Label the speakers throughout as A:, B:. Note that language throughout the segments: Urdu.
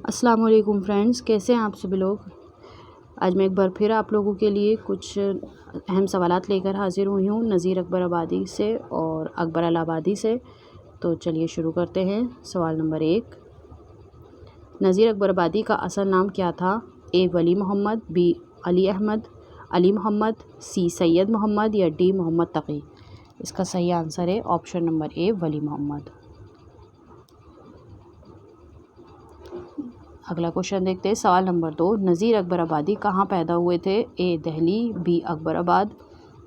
A: السلام علیکم فرینڈز، کیسے ہیں آپ سبھی لوگ؟ آج میں ایک بار پھر آپ لوگوں کے لیے کچھ اہم سوالات لے کر حاضر ہوئی ہوں نذیر اکبر آبادی سے اور اکبر الہٰبادی سے۔ تو چلیے شروع کرتے ہیں۔ سوال نمبر 1، نذیر اکبر آبادی کا اصل نام کیا تھا؟ اے ولی محمد، بی علی احمد، علی محمد، سی سید محمد یا ڈی محمد تقی؟ اس کا صحیح آنسر ہے آپشن نمبر اے ولی محمد۔ اگلا کوشچن دیکھتے ہیں۔ سوال نمبر 2، نذیر اکبر آبادی کہاں پیدا ہوئے تھے؟ اے دہلی، بی اکبر آباد،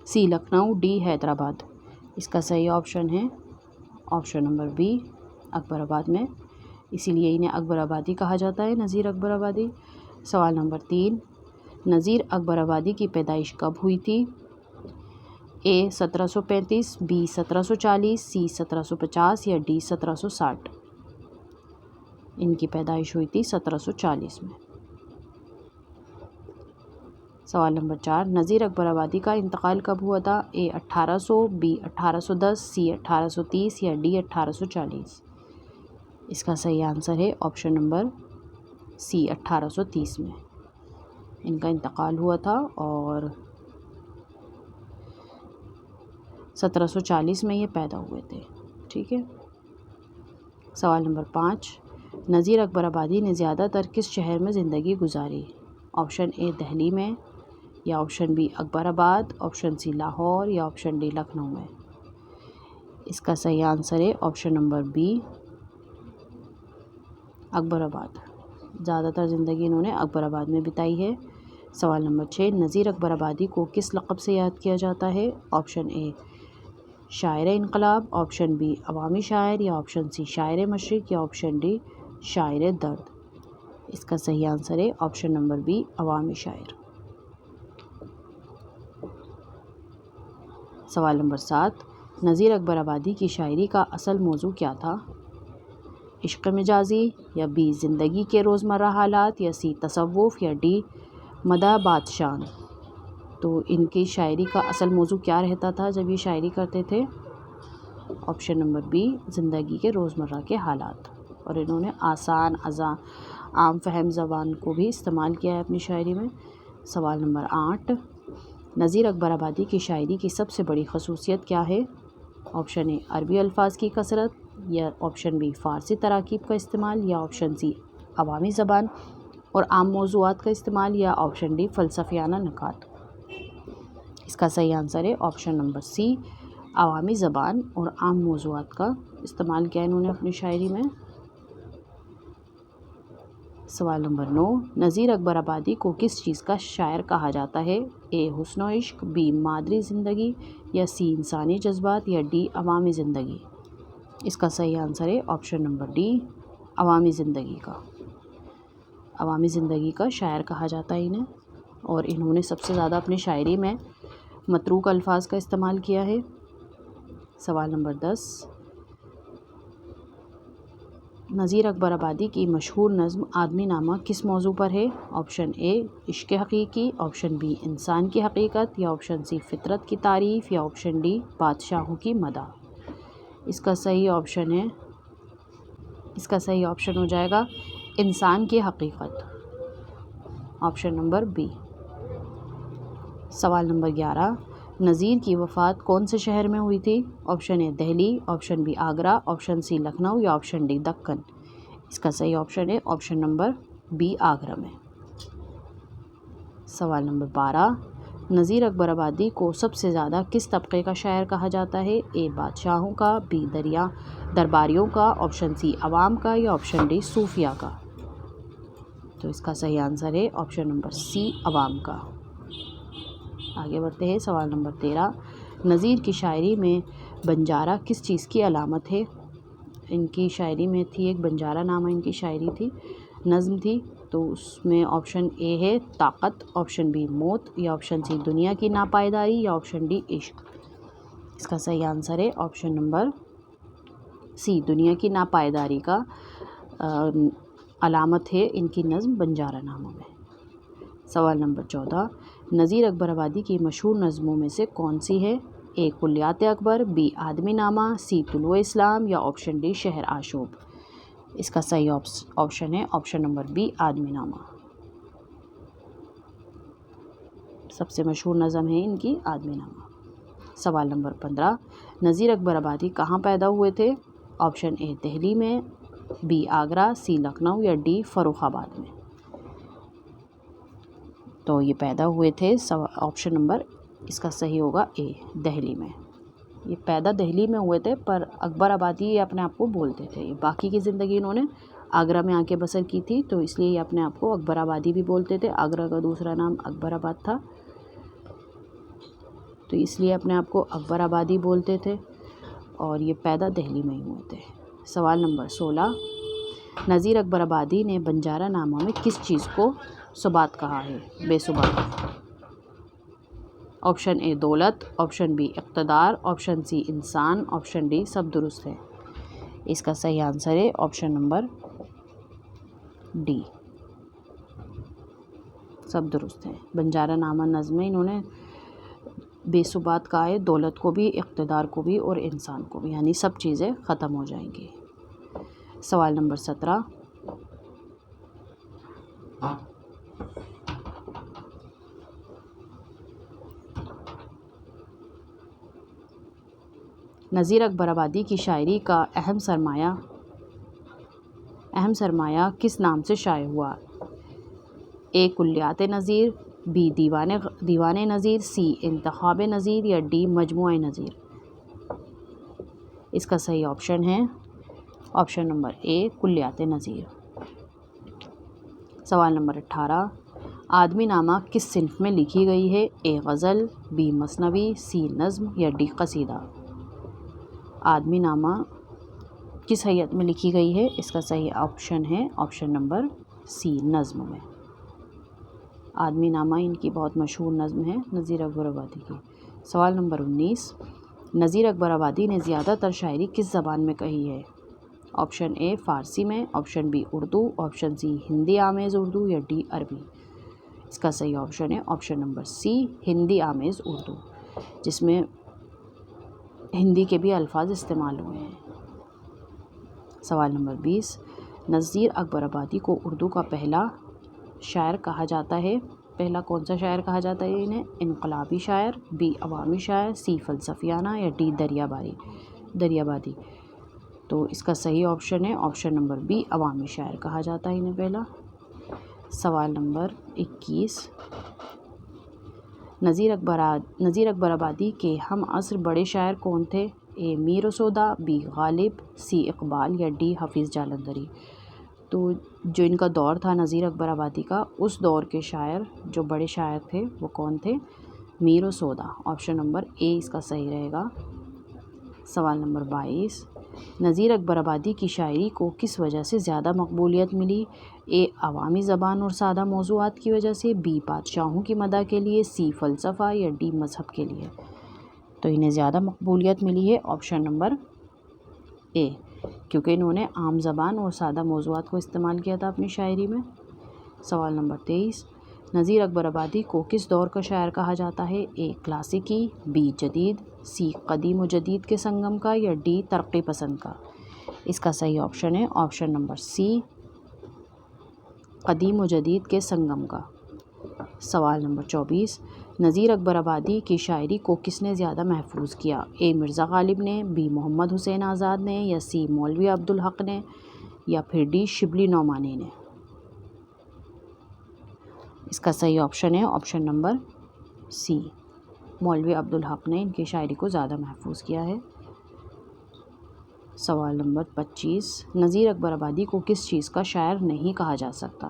A: سی لکھنؤ، ڈی حیدرآباد؟ اس کا صحیح آپشن ہے آپشن نمبر بی اکبر آباد میں، اسی لیے انہیں اکبر آبادی کہا جاتا ہے، نذیر اکبر آبادی۔ سوال نمبر 3، نذیر اکبر آبادی کی پیدائش کب ہوئی تھی؟ اے 1735، بی 1740، سی 1750 یا ڈی 1760؟ ان کی پیدائش ہوئی تھی 1740 میں۔ سوال نمبر 4، نذیر اکبر آبادی کا انتقال کب ہوا تھا؟ اے 1800، بی 1810، سی 1830 یا ڈی 1840؟ اس کا صحیح آنسر ہے آپشن نمبر سی 1830 میں ان کا انتقال ہوا تھا اور 1740 میں یہ پیدا ہوئے تھے، ٹھیک ہے۔ سوال نمبر 5، نذیر اکبر آبادی نے زیادہ تر کس شہر میں زندگی گزاری؟ آپشن اے دہلی میں یا آپشن بی اکبر آباد، آپشن سی لاہور یا آپشن ڈی لکھنؤ میں؟ اس کا صحیح آنسر ہے آپشن نمبر بی اکبر آباد۔ زیادہ تر زندگی انہوں نے اکبر آباد میں بتائی ہے۔ سوال نمبر 6، نذیر اکبر آبادی کو کس لقب سے یاد کیا جاتا ہے؟ آپشن اے شاعر انقلاب، آپشن بی عوامی شاعر یا آپشن سی شاعر مشرق یا آپشن ڈی شاعر درد؟ اس کا صحیح آنسر ہے آپشن نمبر بی عوامی شاعر۔ سوال نمبر 7، نذیر اکبر آبادی کی شاعری کا اصل موضوع کیا تھا؟ عشق مجازی یا بی زندگی کے روزمرہ حالات یا سی تصوف یا ڈی مدح بادشاہن؟ تو ان کی شاعری کا اصل موضوع کیا رہتا تھا جب یہ شاعری کرتے تھے؟ آپشن نمبر بی زندگی کے روزمرہ کے حالات، اور انہوں نے آسان عام فہم زبان کو بھی استعمال کیا ہے اپنی شاعری میں۔ سوال نمبر 8، نذیر اکبر آبادی کی شاعری کی سب سے بڑی خصوصیت کیا ہے؟ آپشن اے عربی الفاظ کی کثرت یا آپشن بی فارسی تراکیب کا استعمال یا آپشن سی عوامی زبان اور عام موضوعات کا استعمال یا آپشن ڈی فلسفیانہ نکات؟ اس کا صحیح آنسر ہے آپشن نمبر سی عوامی زبان اور عام موضوعات کا استعمال کیا انہوں نے اپنی شاعری میں۔ سوال نمبر 9، نذیر اکبر آبادی کو کس چیز کا شاعر کہا جاتا ہے؟ اے حسن و عشق، بی مادری زندگی یا سی انسانی جذبات یا ڈی عوامی زندگی؟ اس کا صحیح آنسر ہے آپشن نمبر ڈی عوامی زندگی کا۔ عوامی زندگی کا شاعر کہا جاتا ہے انہیں، اور انہوں نے سب سے زیادہ اپنی شاعری میں متروک الفاظ کا استعمال کیا ہے۔ سوال نمبر 10، نذیر اکبر آبادی کی مشہور نظم آدمی نامہ کس موضوع پر ہے؟ آپشن اے عشق حقیقی، آپشن بی انسان کی حقیقت یا آپشن سی فطرت کی تعریف یا آپشن ڈی بادشاہوں کی مدح؟ اس کا صحیح آپشن ہو جائے گا انسان کی حقیقت، آپشن نمبر بی۔ سوال نمبر 11، نذیر کی وفات کون سے شہر میں ہوئی تھی؟ Option A Delhi, option B Agra, option C Lucknow یا آپشن ڈی دکن؟ اس کا صحیح آپشن ہے آپشن نمبر بی آگرہ میں۔ سوال نمبر 12، نذیر اکبر آبادی کو سب سے زیادہ کس طبقے کا شاعر کہا جاتا ہے؟ اے بادشاہوں کا، بی درباریوں کا، آپشن سی عوام کا یا آپشن ڈی صوفیہ کا؟ تو اس کا صحیح آنسر ہے آپشن نمبر سی عوام کا۔ آگے بڑھتے ہیں۔ سوال نمبر 13، نذیر کی شاعری میں بنجارہ کس چیز کی علامت ہے؟ ان کی شاعری میں تھی ایک بنجارہ نامہ ان کی شاعری تھی، نظم تھی، تو اس میں آپشن اے ہے طاقت، آپشن بی موت یا آپشن سی دنیا کی ناپائیداری یا آپشن ڈی عشق؟ اس کا صحیح آنسر ہے آپشن نمبر سی دنیا کی ناپائیداری کا علامت ہے ان کی نظم بنجارہ نامہ میں۔ سوال نمبر 14، نذیر اکبر آبادی کی مشہور نظموں میں سے کون سی ہے؟ اے کلیات اکبر، بی آدمی نامہ، سی طلوع اسلام یا آپشن ڈی شہر آشوب؟ اس کا صحیح آپشن ہے آپشن نمبر بی آدمی نامہ. سب سے مشہور نظم ہے ان کی آدمی نامہ. سوال نمبر 15 نذیر اکبر آبادی کہاں پیدا ہوئے تھے؟ آپشن اے دہلی میں، بی آگرہ، سی لکھنؤ یا ڈی فروخ آباد میں. تو یہ پیدا ہوئے تھے آپشن نمبر اس کا صحیح ہوگا اے دہلی میں. یہ پیدا دہلی میں ہوئے تھے پر اکبر آبادی یہ اپنے آپ کو بولتے تھے. باقی کی زندگی انہوں نے آگرہ میں آ کے بسر کی تھی تو اس لیے یہ اپنے آپ کو اکبر آبادی بھی بولتے تھے. آگرہ کا دوسرا نام اکبر آباد تھا تو اس لیے اپنے آپ کو اکبر آبادی بولتے تھے اور یہ پیدا دہلی میں ہی ہوئے تھے. سوال نمبر 16 نذیر اکبر آبادی نے بنجارہ نامہ میں کس چیز کو ثبات کہا ہے؟ بے ثبات. آپشن اے دولت، آپشن بی اقتدار، آپشن سی انسان، آپشن ڈی سب درست ہے. اس کا صحیح آنسر ہے آپشن نمبر ڈی سب درست ہے. بنجارہ نامہ نظم میں انہوں نے بے ثبات کہا ہے، دولت کو بھی، اقتدار کو بھی اور انسان کو بھی، یعنی سب چیزیں ختم ہو جائیں گی. سوال نمبر 17 نذیر اکبر آبادی کی شاعری کا اہم سرمایہ کس نام سے شائع ہوا؟ اے کلیات نذیر، بی دیوان نذیر، سی انتخاب نذیر یا ڈی مجموعہ نذیر. اس کا صحیح آپشن ہے آپشن نمبر اے کلیات نذیر. سوال نمبر 18 آدمی نامہ کس صنف میں لکھی گئی ہے؟ اے غزل، بی مثنوی، سی نظم یا ڈی قصیدہ. آدمی نامہ کس حیت میں لکھی گئی ہے؟ اس کا صحیح آپشن ہے آپشن نمبر سی نظم میں. آدمی نامہ ان کی بہت مشہور نظم ہے نذیر اکبر آبادی کی. سوال نمبر 19 نذیر اکبر آبادی نے زیادہ تر شاعری کس زبان میں کہی ہے؟ آپشن اے فارسی میں، option B Urdu, option C Hindi آمیز اردو یا ڈی عربی. اس کا صحیح آپشن ہے آپشن نمبر سی ہندی آمیز اردو، جس میں ہندی کے بھی الفاظ استعمال ہوئے ہیں. سوال نمبر 20 نذیر اکبر آبادی کو اردو کا پہلا شاعر کہا جاتا ہے. پہلا کون سا شاعر کہا جاتا ہے انہیں؟ انقلابی شاعر، بی عوامی شاعر، سی فلسفیانہ یا ڈی دریابادی. تو اس کا صحیح آپشن ہے آپشن نمبر بی عوامی شاعر کہا جاتا ہے انہیں پہلا. سوال نمبر 21 نذیر اکبر آبادی کے ہم عصر بڑے شاعر کون تھے؟ اے میر وسودہ، بی غالب، سی اقبال یا ڈی حفیظ جالندھری. تو جو ان کا دور تھا نذیر اکبر آبادی کا، اس دور کے شاعر جو بڑے شاعر تھے وہ کون تھے؟ میر وسودہ. آپشن نمبر اے اس کا صحیح رہے گا. سوال نمبر 22 نذیر اکبر آبادی کی شاعری کو کس وجہ سے زیادہ مقبولیت ملی؟ اے عوامی زبان اور سادہ موضوعات کی وجہ سے، بی بادشاہوں کی مدح کے لیے، سی فلسفہ یا ڈی مذہب کے لیے. تو انہیں زیادہ مقبولیت ملی ہے آپشن نمبر اے، کیونکہ انہوں نے عام زبان اور سادہ موضوعات کو استعمال کیا تھا اپنی شاعری میں. سوال نمبر 23 نذیر اکبر آبادی کو کس دور کا شاعر کہا جاتا ہے؟ اے کلاسیکی، بی جدید، سی قدیم و جدید کے سنگم کا یا ڈی ترقی پسند کا. اس کا صحیح آپشن ہے آپشن نمبر سی قدیم و جدید کے سنگم کا. سوال نمبر 24 نذیر اکبر آبادی کی شاعری کو کس نے زیادہ محفوظ کیا؟ اے مرزا غالب نے، بی محمد حسین آزاد نے یا سی مولوی عبدالحق نے یا پھر ڈی شبلی نعمانی نے. اس کا صحیح آپشن ہے آپشن نمبر سی مولوی عبدالحق نے ان کی شاعری کو زیادہ محفوظ کیا ہے. سوال نمبر 25 نذیر اکبر آبادی کو کس چیز کا شاعر نہیں کہا جا سکتا؟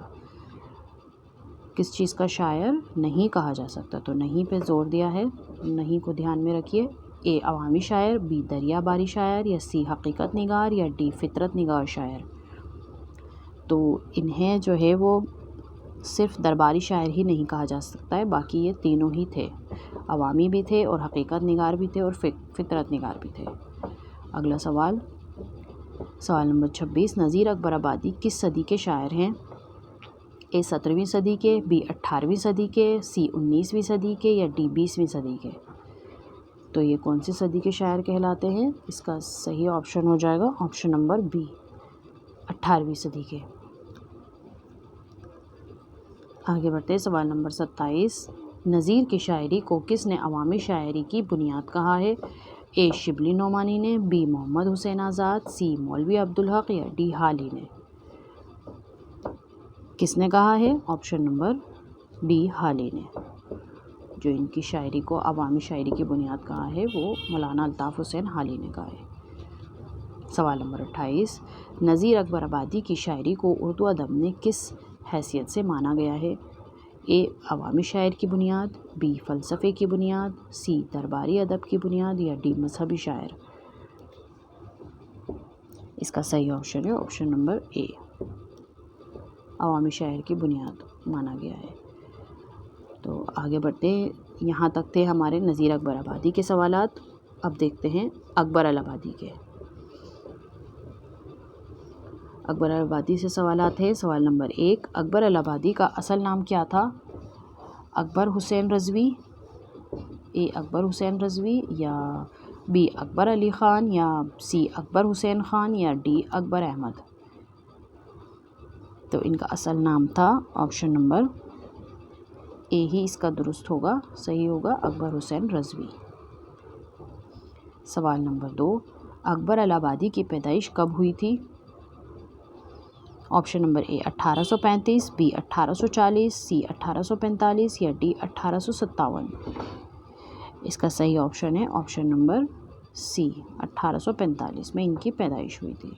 A: کس چیز کا شاعر نہیں کہا جا سکتا؟ تو نہیں پہ زور دیا ہے، نہیں کو دھیان میں رکھیے. اے عوامی شاعر، بی دریا باری شاعر یا سی حقیقت نگار یا ڈی فطرت نگار شاعر. تو انہیں جو ہے وہ صرف درباری شاعر ہی نہیں کہا جا سکتا ہے، باقی یہ تینوں ہی تھے، عوامی بھی تھے اور حقیقت نگار بھی تھے اور فطرت نگار بھی تھے. اگلا سوال نمبر 26 نذیر اکبر آبادی کس صدی کے شاعر ہیں؟ اے 17ویں صدی کے، بی 18ویں صدی کے، سی 19ویں صدی کے یا ڈی 20ویں صدی کے. تو یہ کون سی صدی کے شاعر کہلاتے ہیں؟ اس کا صحیح آپشن ہو جائے گا آپشن نمبر بی 18ویں صدی کے۔ آگے بڑھتے ہیں، سوال نمبر 27، نظیر کی شاعری کو کس نے عوامی شاعری کی بنیاد کہا ہے؟ اے شبلی نعمانی نے، بی محمد حسین آزاد، سی مولوی عبدالحق یا ڈی حالی نے۔ کس نے کہا ہے؟ آپشن نمبر ڈی حالی نے۔ جو ان کی شاعری کو عوامی شاعری کی بنیاد کہا ہے وہ مولانا الطاف حسین حالی نے کہا ہے۔ سوال نمبر 28، نظیر اکبر آبادی کی شاعری کو اردو ادب میں کس حیثیت سے مانا گیا ہے؟ اے عوامی شاعر کی بنیاد، بی فلسفے کی بنیاد، سی درباری ادب کی بنیاد یا ڈی مذہبی شاعر۔ اس کا صحیح آپشن ہے آپشن نمبر اے، عوامی شاعر کی بنیاد مانا گیا ہے۔ تو آگے بڑھتے ہیں، یہاں تک تھے ہمارے نظیر اکبر آبادی کے سوالات۔ اب دیکھتے ہیں اکبر الآبادی کے۔ اکبر الآبادی سے سوالات ہیں۔ سوال نمبر 1، اکبر الآبادی کا اصل نام کیا تھا؟ اکبر حسین رضوی، اے اکبر حسین رضوی یا بی اکبر علی خان یا سی اکبر حسین خان یا ڈی اکبر احمد۔ تو ان کا اصل نام تھا آپشن نمبر اے ہی اس کا درست ہوگا، صحیح ہوگا، اکبر حسین رضوی۔ سوال نمبر 2، اکبر الآبادی کی پیدائش کب ہوئی تھی؟ آپشن نمبر اے 1835، بی 1840، سی 1845 یا ڈی 1857۔ اس کا صحیح آپشن ہے آپشن نمبر سی، 1845 میں ان کی پیدائش ہوئی تھی۔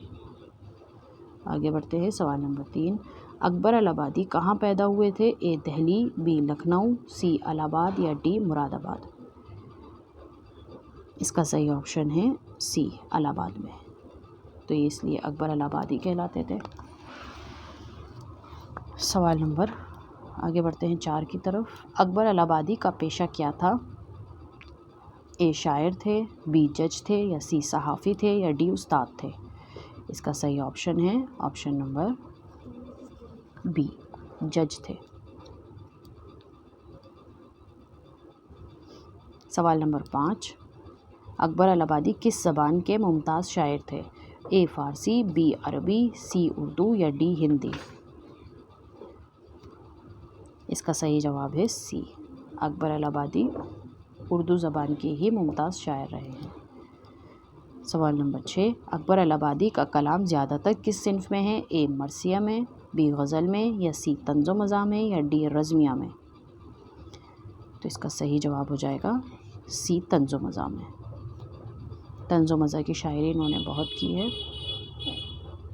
A: آگے بڑھتے ہیں، سوال نمبر 3، اکبر الآبادی کہاں پیدا ہوئے تھے؟ اے دہلی، بی لکھنؤ، سی الہ آباد یا ڈی مراد آباد۔ اس کا صحیح آپشن ہے سی، الہ آباد میں، تو یہ اس لیے اکبر الآبادی کہلاتے تھے۔ سوال نمبر، آگے بڑھتے ہیں 4 کی طرف، اکبر الآبادی کا پیشہ کیا تھا؟ اے شاعر تھے، بی جج تھے یا سی صحافی تھے یا ڈی استاد تھے۔ اس کا صحیح آپشن ہے آپشن نمبر بی، جج تھے۔ سوال نمبر 5، اکبر الآبادی کس زبان کے ممتاز شاعر تھے؟ اے فارسی، بی عربی، سی اردو یا ڈی ہندی۔ اس کا صحیح جواب ہے سی، اکبر الآبادی اردو زبان کے ہی ممتاز شاعر رہے ہیں۔ سوال نمبر 6، اکبر الآبادی کا کلام زیادہ تر کس صنف میں ہے؟ اے مرثیہ میں، بی غزل میں یا سی طنز و مزاح میں یا ڈی رزمیہ میں۔ تو اس کا صحیح جواب ہو جائے گا سی، طنز و مزاح میں۔ طنز و مزاح کی شاعری انہوں نے بہت کی ہے۔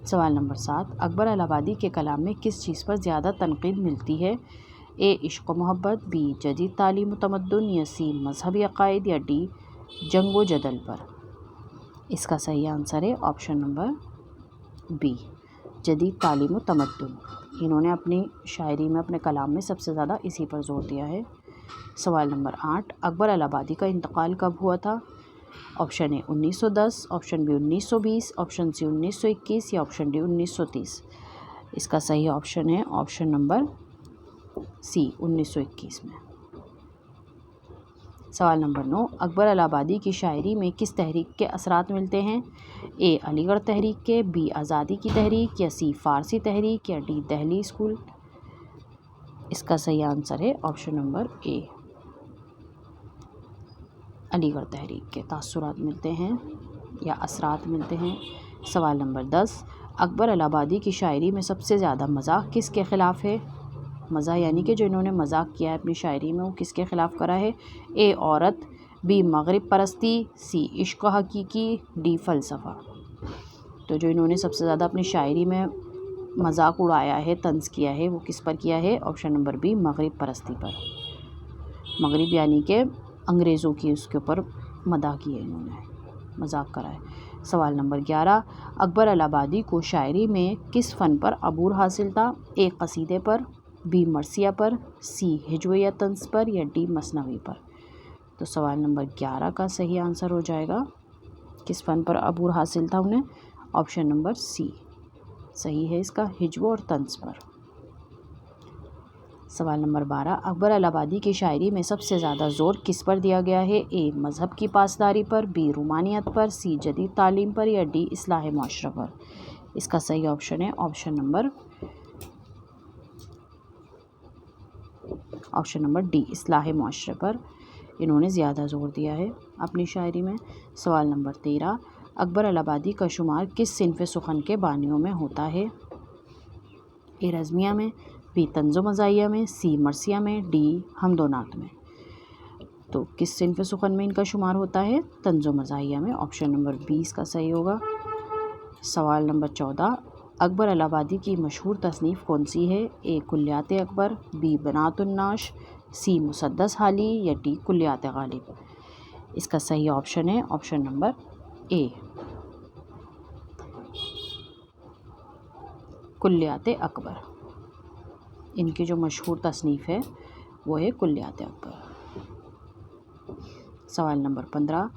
A: سوال نمبر 7، اکبر الآبادی کے کلام میں کس چیز پر زیادہ تنقید ملتی ہے؟ اے عشق و محبت، بی جدید تعلیم و تمدن یا سی مذہبی عقائد یا ڈی جنگ و جدل پر۔ اس کا صحیح آنسر ہے آپشن نمبر بی، جدید تعلیم و تمدن۔ انہوں نے اپنی شاعری میں، اپنے کلام میں سب سے زیادہ اسی پر زور دیا ہے۔ سوال نمبر 8، اکبر الآبادی کا انتقال کب ہوا تھا؟ آپشن اے 1910، آپشن بی 1920، آپشن سی 1921 یا آپشن ڈی 1930۔ اس کا صحیح آپشن ہے آپشن نمبر سی، 1921 میں۔ سوال نمبر 9، اکبر الآبادی کی شاعری میں کس تحریک کے اثرات ملتے ہیں؟ اے علی گڑھ تحریک کے، بی آزادی کی تحریک یا سی فارسی تحریک یا ڈی دہلی اسکول۔ اس کا صحیح آنسر ہے آپشن نمبر اے، علی گڑھ تحریک کے تاثرات ملتے ہیں یا اثرات ملتے ہیں۔ سوال نمبر 10، اکبر الآبادی کی شاعری میں سب سے زیادہ مزاح کس کے خلاف ہے؟ مزاح یعنی کہ جو انہوں نے مذاق کیا ہے اپنی شاعری میں، وہ کس کے خلاف کرا ہے؟ اے عورت، بی مغرب پرستی، سی عشق حقیقی، ڈی فلسفہ۔ تو جو انہوں نے سب سے زیادہ اپنی شاعری میں مذاق اڑایا ہے، طنز کیا ہے، وہ کس پر کیا ہے؟ آپشن نمبر بی، مغرب پرستی پر۔ مغرب یعنی کہ انگریزوں کی اس کے اوپر مداح کی ہے، انہوں نے مذاق کرا ہے۔ سوال نمبر 11، اکبر الآبادی کو شاعری میں کس فن پر عبور حاصل تھا؟ اے قصیدے پر، بی مرثیہ پر، سی ہجو یا طنز پر یا ڈی مثنوی پر۔ تو سوال نمبر 11 کا صحیح آنسر ہو جائے گا کس فن پر عبور حاصل تھا انہیں؟ آپشن نمبر سی صحیح ہے اس کا، ہجو اور طنز پر۔ سوال نمبر 12، اکبر الآبادی کی شاعری میں سب سے زیادہ زور کس پر دیا گیا ہے؟ اے مذہب کی پاسداری پر، بی رومانیت پر، سی جدید تعلیم پر یا ڈی اصلاح معاشرہ پر۔ اس کا صحیح آپشن ہے آپشن نمبر ڈی، اصلاح معاشرے پر انہوں نے زیادہ زور دیا ہے اپنی شاعری میں۔ سوال نمبر 13، اکبر الہ آبادی کا شمار کس صنف سخن کے بانیوں میں ہوتا ہے؟ اے رزمیہ میں، بی طنز و مزاحیہ میں، سی مرثیہ میں، ڈی حمد و نعت میں۔ تو کس صنف سخن میں ان کا شمار ہوتا ہے؟ طنز و مزاحیہ میں، آپشن نمبر 20 کا صحیح ہوگا۔ سوال نمبر 14، اکبر الہ آبادی کی مشہور تصنیف کون سی ہے؟ اے کلیات اکبر، بی بنات الناش، سی مسدس حالی یا ڈی کلیات غالب۔ اس کا صحیح آپشن ہے آپشن نمبر اے، کلیات اکبر۔ ان کی جو مشہور تصنیف ہے وہ ہے کلیات اکبر۔ سوال نمبر 15،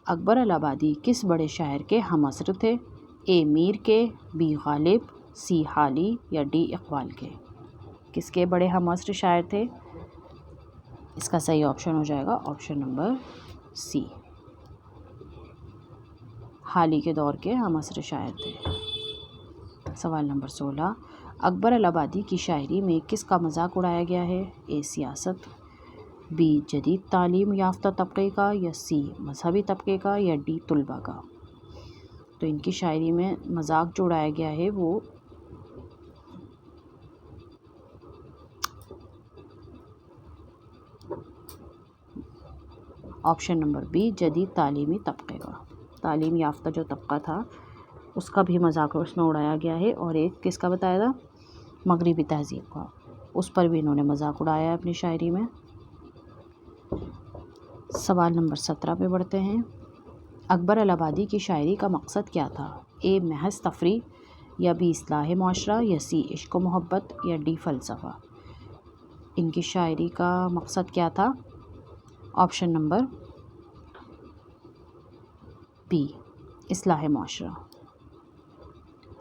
A: اکبر الہ آبادی کس بڑے شاعر کے ہم عصر تھے؟ اے میر کے، بی غالب، سی حالی یا ڈی اقبال کے۔ کس کے بڑے ہم عصر شاعر تھے؟ اس کا صحیح آپشن ہو جائے گا آپشن نمبر سی، حالی کے دور کے ہم عصر شاعر تھے۔ سوال نمبر 16، اکبر الہ آبادی کی شاعری میں کس کا مذاق اڑایا گیا ہے؟ اے سیاست، بی جدید تعلیم یافتہ طبقے کا یا سی مذہبی طبقے کا یا ڈی طلباء کا۔ تو ان کی شاعری میں مذاق جو اڑایا گیا ہے وہ آپشن نمبر بی، جدید تعلیمی طبقے کا، تعلیم یافتہ جو طبقہ تھا اس کا بھی مذاق اس میں اڑایا گیا ہے، اور ایک کس کا بتایا تھا؟ مغربی تہذیب کا، اس پر بھی انہوں نے مذاق اڑایا ہے اپنی شاعری میں۔ سوال نمبر 17 پہ بڑھتے ہیں، اکبر الہ آبادی کی شاعری کا مقصد کیا تھا؟ اے محض تفریح یا بی اصلاح معاشرہ یا سی عشق و محبت یا ڈی فلسفہ۔ ان کی شاعری کا مقصد کیا تھا؟ آپشن نمبر بی، اصلاح معاشرہ۔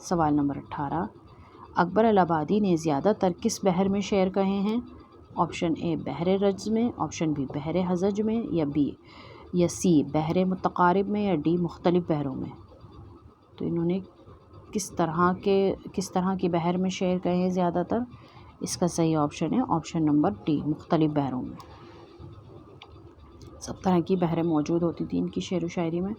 A: سوال نمبر 18، اکبر الہ آبادی نے زیادہ تر کس بحر میں شعر کہے ہیں؟ آپشن اے بحر رجز میں، آپشن بی بحر ہزج میں یا سی بحر متقارب میں یا ڈی مختلف بحروں میں۔ تو انہوں نے کس طرح کے بحر میں شعر کہے ہیں زیادہ تر؟ اس کا صحیح آپشن ہے آپشن نمبر ڈی، مختلف بحروں میں۔ سب طرح کی بحریں موجود ہوتی تھیں ان کی شعر و شاعری میں۔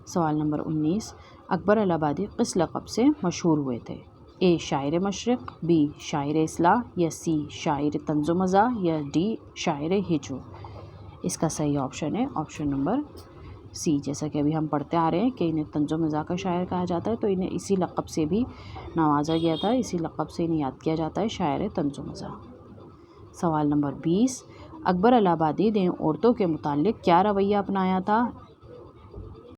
A: سوال نمبر 19، اکبر الہ آبادی کس لقب سے مشہور ہوئے تھے؟ اے شاعر مشرق، بی شاعر اصلاح یا سی شاعر طنز و مزاح یا ڈی شاعر ہجو۔ اس کا صحیح آپشن ہے آپشن نمبر سی، جیسا کہ ابھی ہم پڑھتے آ رہے ہیں کہ انہیں طنز و مزاح کا شاعر کہا جاتا ہے، تو انہیں اسی لقب سے بھی نوازا گیا تھا، اسی لقب سے انہیں یاد کیا جاتا ہے، شاعر طنز و مزاح۔ سوال نمبر 20، اکبر الہ آبادی نے عورتوں کے متعلق کیا رویہ اپنایا تھا؟